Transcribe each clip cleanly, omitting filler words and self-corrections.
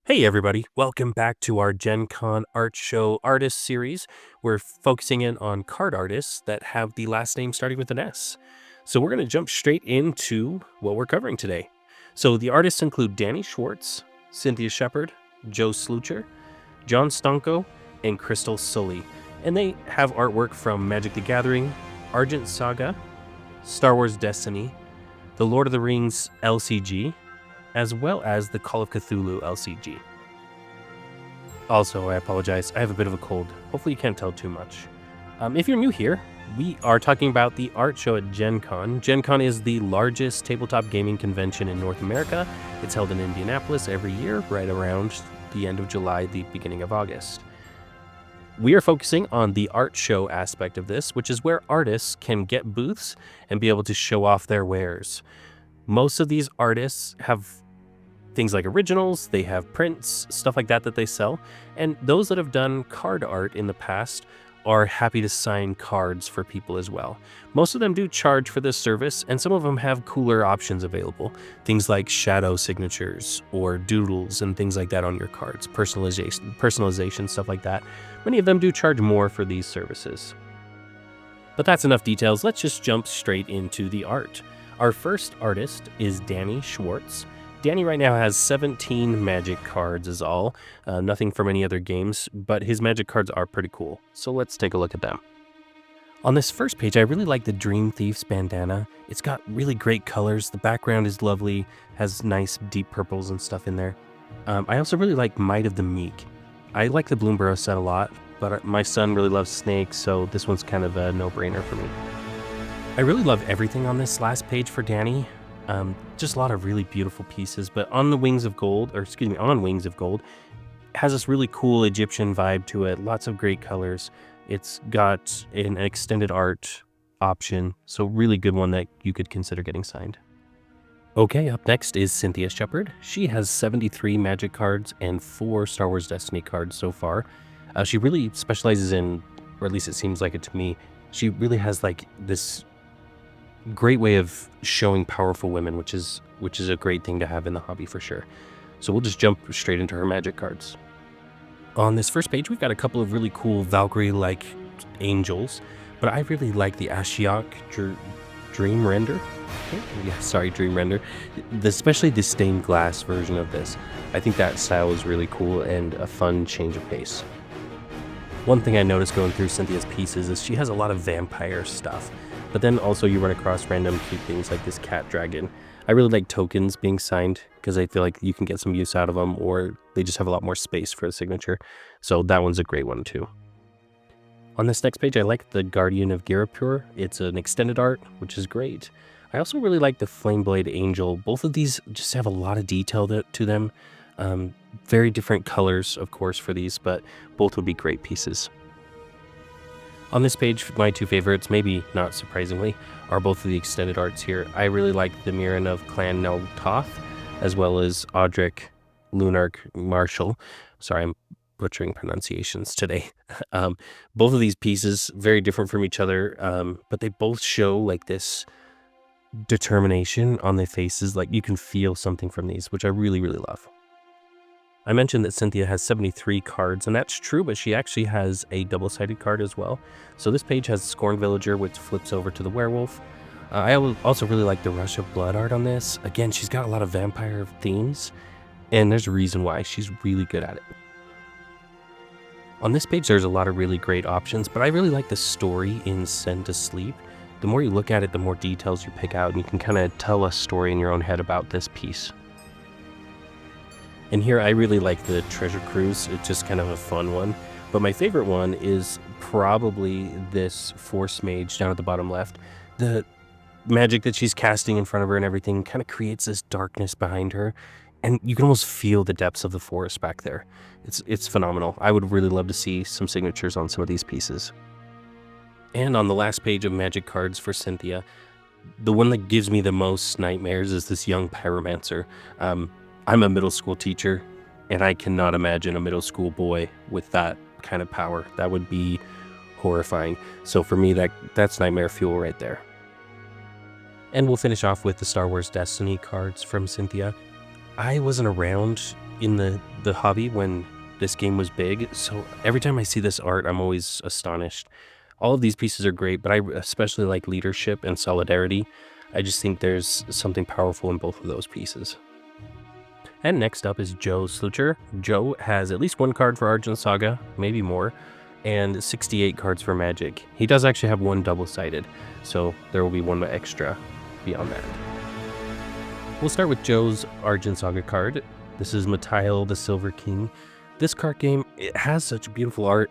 Hey everybody, welcome back to our Gen Con Art Show Artist Series. We're focusing in on card artists that have the last name starting with an S. So we're going to jump straight into what we're covering today. So the artists include Danny Schwartz, Cynthia Sheppard, Joe Slucher, John Stanko, and Crystal Sully. And they have artwork from Magic the Gathering, Argent Saga, Star Wars Destiny, the Lord of the Rings LCG, as well as the Call of Cthulhu LCG. Also, I apologize, I have a bit of a cold. Hopefully you can't tell too much. If you're new here, we are talking about the art show at Gen Con. Gen Con is the largest tabletop gaming convention in North America. It's held in Indianapolis every year, right around the end of July, the beginning of August. We are focusing on the art show aspect of this, which is where artists can get booths and be able to show off their wares. Most of these artists have things like originals, they have prints, stuff like that they sell, and those that have done card art in the past are happy to sign cards for people as well. Most of them do charge for this service, and some of them have cooler options available, things like shadow signatures or doodles and things like that on your cards, personalization, stuff like that. Many of them do charge more for these services. But that's enough details, let's just jump straight into the art. Our first artist is Danny Schwartz. Danny right now has 17 Magic cards is all, nothing from any other games, but his Magic cards are pretty cool, so let's take a look at them. On this first page, I really like the Dream Thief's bandana. It's got really great colors, the background is lovely, has nice deep purples and stuff in there. I also really like Might of the Meek. I like the Bloomborough set a lot, but my son really loves snakes, so this one's kind of a no-brainer for me. I really love everything on this last page for Danny. Just a lot of really beautiful pieces, but on Wings of Gold, has this really cool Egyptian vibe to it. Lots of great colors. It's got an extended art option, so really good one that you could consider getting signed. Okay, up next is Cynthia Sheppard. She has 73 Magic cards and 4 Star Wars Destiny cards so far. She really specializes in, or at least it seems like it to me, she really has like this great way of showing powerful women, which is a great thing to have in the hobby for sure. So we'll just jump straight into her Magic cards. On this first page, we've got a couple of really cool Valkyrie-like angels, but I really like the Ashiok Dream Render. Dream Render. Especially the stained glass version of this. I think that style is really cool and a fun change of pace. One thing I noticed going through Cynthia's pieces is she has a lot of vampire stuff. But then also you run across random cute things like this cat dragon. I really like tokens being signed because I feel like you can get some use out of them, or they just have a lot more space for the signature. So that one's a great one too. On this next page, I like the Guardian of Girapur. It's an extended art, which is great. I also really like the Flameblade Angel. Both of these just have a lot of detail to them. Very different colors, of course, for these, but both would be great pieces. On this page, my two favorites, maybe not surprisingly, are both of the extended arts here. I really like the Mirren of Clan Nel Toth, as well as Audric Lunark Marshall. Sorry, I'm butchering pronunciations today. Both of these pieces, very different from each other, but they both show like this determination on their faces. Like you can feel something from these, which I really, really love. I mentioned that Cynthia has 73 cards, and that's true, but she actually has a double-sided card as well. So this page has Scorn Villager, which flips over to the werewolf. I also really like the Rush of Blood art on this. Again, she's got a lot of vampire themes, and there's a reason why. She's really good at it. On this page, there's a lot of really great options, but I really like the story in Send to Sleep. The more you look at it, the more details you pick out, and you can kind of tell a story in your own head about this piece. And here I really like the Treasure Cruise. It's just kind of a fun one. But my favorite one is probably this Force Mage down at the bottom left. The magic that she's casting in front of her and everything kind of creates this darkness behind her. And you can almost feel the depths of the forest back there. It's phenomenal. I would really love to see some signatures on some of these pieces. And on the last page of Magic cards for Cynthia, the one that gives me the most nightmares is this young Pyromancer. I'm a middle school teacher, and I cannot imagine a middle school boy with that kind of power. That would be horrifying. So for me, that's nightmare fuel right there. And we'll finish off with the Star Wars Destiny cards from Cynthia. I wasn't around in the hobby when this game was big, so every time I see this art, I'm always astonished. All of these pieces are great, but I especially like leadership and solidarity. I just think there's something powerful in both of those pieces. And next up is Joe Slucher. Joe has at least one card for Argent Saga, maybe more, and 68 cards for Magic. He does actually have one double-sided, so there will be one extra beyond that. We'll start with Joe's Argent Saga card. This is Matail the Silver King. This card game, it has such beautiful art.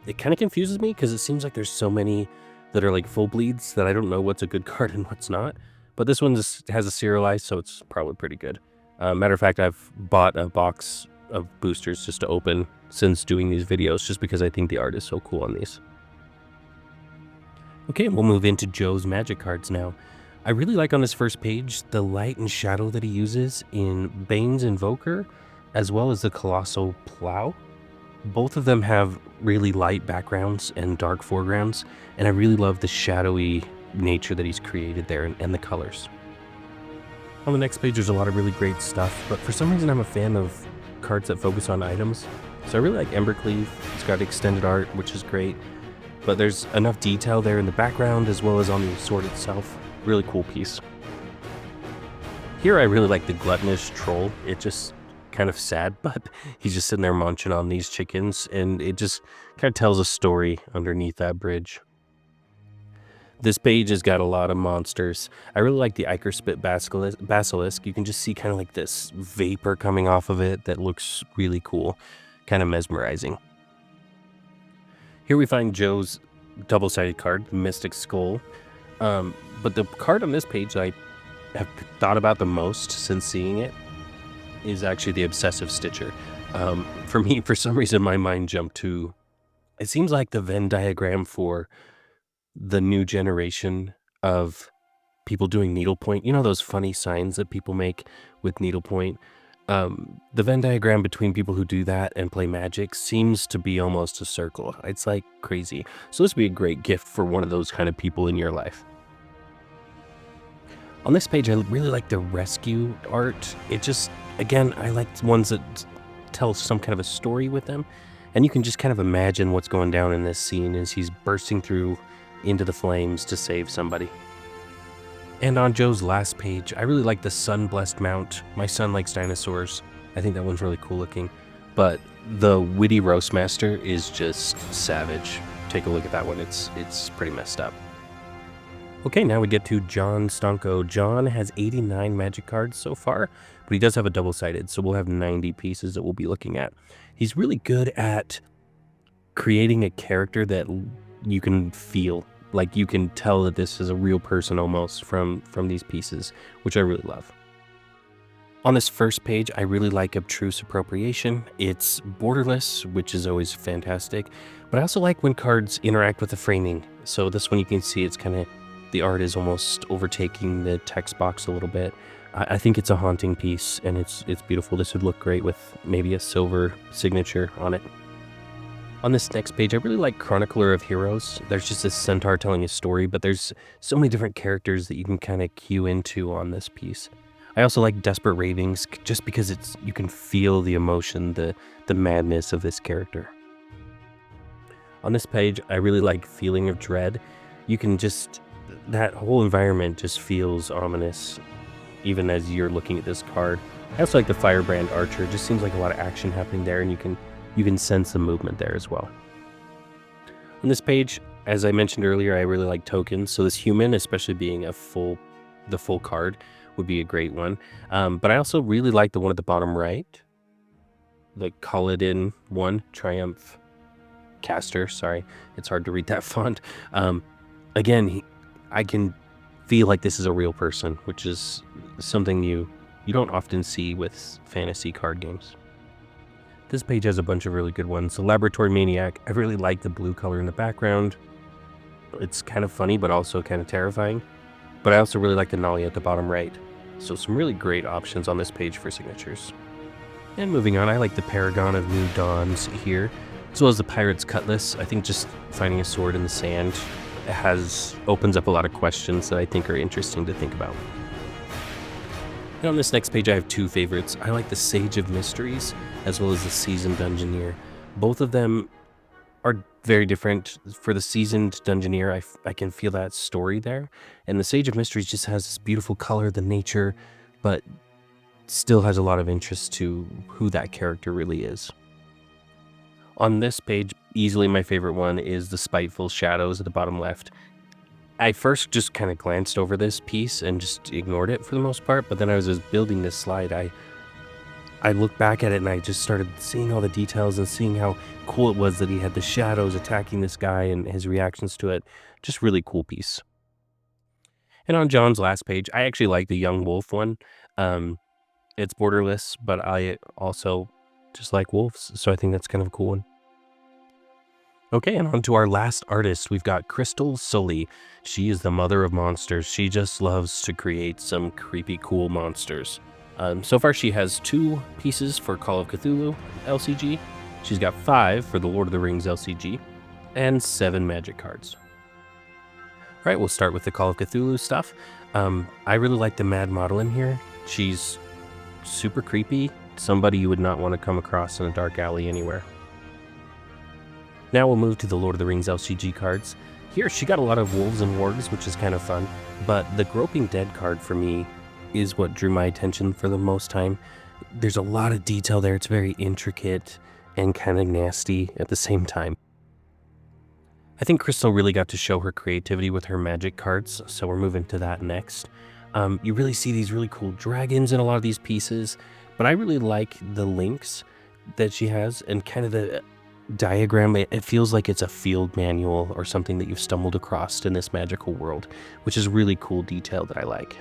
It kind of confuses me because it seems like there's so many that are like full bleeds that I don't know what's a good card and what's not. But this one just has a serialized, so it's probably pretty good. Matter of fact, I've bought a box of boosters just to open since doing these videos, just because I think the art is so cool on these. Okay, we'll move into Joe's Magic cards now. I really like on this first page the light and shadow that he uses in Bane's Invoker, as well as the Colossal Plow. Both of them have really light backgrounds and dark foregrounds, and I really love the shadowy nature that he's created there and the colors. On the next page, there's a lot of really great stuff, but for some reason I'm a fan of cards that focus on items. So I really like Embercleave. It's got extended art, which is great, but there's enough detail there in the background as well as on the sword itself. Really cool piece. Here I really like the Gluttonous Troll. It just kind of sad, but he's just sitting there munching on these chickens, and it just kind of tells a story underneath that bridge. This page has got a lot of monsters. I really like the Ikerspit Basilisk. You can just see kind of like this vapor coming off of it that looks really cool, kind of mesmerizing. Here we find Joe's double-sided card, the Mystic Skull. But the card on this page I have thought about the most since seeing it is actually the Obsessive Stitcher. For me, for some reason, my mind jumped to, it seems like the Venn diagram for the new generation of people doing needlepoint. You know those funny signs that people make with needlepoint? The Venn diagram between people who do that and play Magic seems to be almost a circle. It's like crazy. So this would be a great gift for one of those kind of people in your life. On this page, I really like the rescue art. It just, again, I like ones that tell some kind of a story with them. And you can just kind of imagine what's going down in this scene as he's bursting through into the flames to save somebody. And on Joe's last page, I really like the Sun-Blessed Mount. My son likes dinosaurs. I think that one's really cool looking. But the Witty Roastmaster is just savage. Take a look at that one. It's pretty messed up. Okay, now we get to John Stanko. John has 89 Magic cards so far, but he does have a double-sided, so we'll have 90 pieces that we'll be looking at. He's really good at creating a character that you can feel, like you can tell that this is a real person almost from these pieces, which I really love. On this first page, I really like Obtruse Appropriation. It's borderless, which is always fantastic, but I also like when cards interact with the framing. So this one you can see it's kind of, the art is almost overtaking the text box a little bit. I think it's a haunting piece, and it's beautiful. This would look great with maybe a silver signature on it. On this next page, I really like Chronicler of Heroes. There's just this centaur telling a story, but there's so many different characters that you can kind of cue into on this piece. I also like Desperate Ravings, just because you can feel the emotion, the madness of this character. On this page, I really like Feeling of Dread. You can just, that whole environment just feels ominous, even as you're looking at this card. I also like the Firebrand Archer. It just seems like a lot of action happening there, and you can sense the movement there as well. On this page, as I mentioned earlier, I really like tokens. So this human, especially being the full card, would be a great one. But I also really like the one at the bottom right, the Kaladin one, Triumph Caster. Sorry, it's hard to read that font. Again, I can feel like this is a real person, which is something you don't often see with fantasy card games. This page has a bunch of really good ones. The Laboratory Maniac, I really like the blue color in the background. It's kind of funny, but also kind of terrifying. But I also really like the Nolly at the bottom right. So some really great options on this page for signatures. And moving on, I like the Paragon of New Dawns here, as well as the Pirate's Cutlass. I think just finding a sword in the sand opens up a lot of questions that I think are interesting to think about. And on this next page, I have two favorites. I like the Sage of Mysteries as well as the Seasoned Dungeoneer. Both of them are very different. For the Seasoned Dungeoneer, I can feel that story there. And the Sage of Mysteries just has this beautiful color, the nature, but still has a lot of interest to who that character really is. On this page, easily my favorite one is the Spiteful Shadows at the bottom left. I first just kind of glanced over this piece and just ignored it for the most part, but then I was just building this slide, I looked back at it and I just started seeing all the details and seeing how cool it was that he had the shadows attacking this guy and his reactions to it. Just really cool piece. And on John's last page, I actually like the Young Wolf one. It's borderless, but I also just like wolves, so I think that's kind of a cool one. Okay, and on to our last artist. We've got Crystal Sully. She is the mother of monsters. She just loves to create some creepy, cool monsters. So far, she has 2 pieces for Call of Cthulhu LCG. She's got 5 for the Lord of the Rings LCG, and 7 magic cards. All right, we'll start with the Call of Cthulhu stuff. I really like the Mad Model in here. She's super creepy. Somebody you would not want to come across in a dark alley anywhere. Now we'll move to the Lord of the Rings LCG cards. Here, she got a lot of wolves and wargs, which is kind of fun, but the Groping Dead card for me is what drew my attention for the most time. There's a lot of detail there. It's very intricate and kind of nasty at the same time. I think Crystal really got to show her creativity with her magic cards, so we're moving to that next. You really see these really cool dragons in a lot of these pieces, but I really like the links that she has and kind of the diagram. It feels like it's a field manual or something that you've stumbled across in this magical world, which is really cool detail that I like.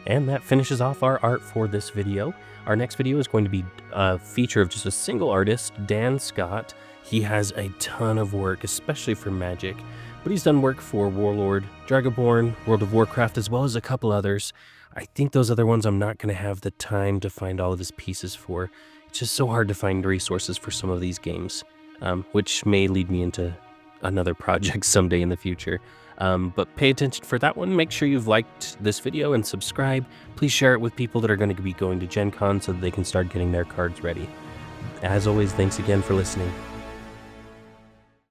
And that finishes off our art for this video. Our next video is going to be a feature of just a single artist, Dan Scott. He has a ton of work, especially for Magic, but he's done work for Warlord, Dragonborn, World of Warcraft, as well as a couple others. I think those other ones I'm not going to have the time to find all of his pieces for. It's just so hard to find resources for some of these games, which may lead me into another project someday in the future. But pay attention for that one. Make sure you've liked this video and subscribe. Please share it with people that are going to be going to Gen Con so that they can start getting their cards ready. As always, thanks again for listening.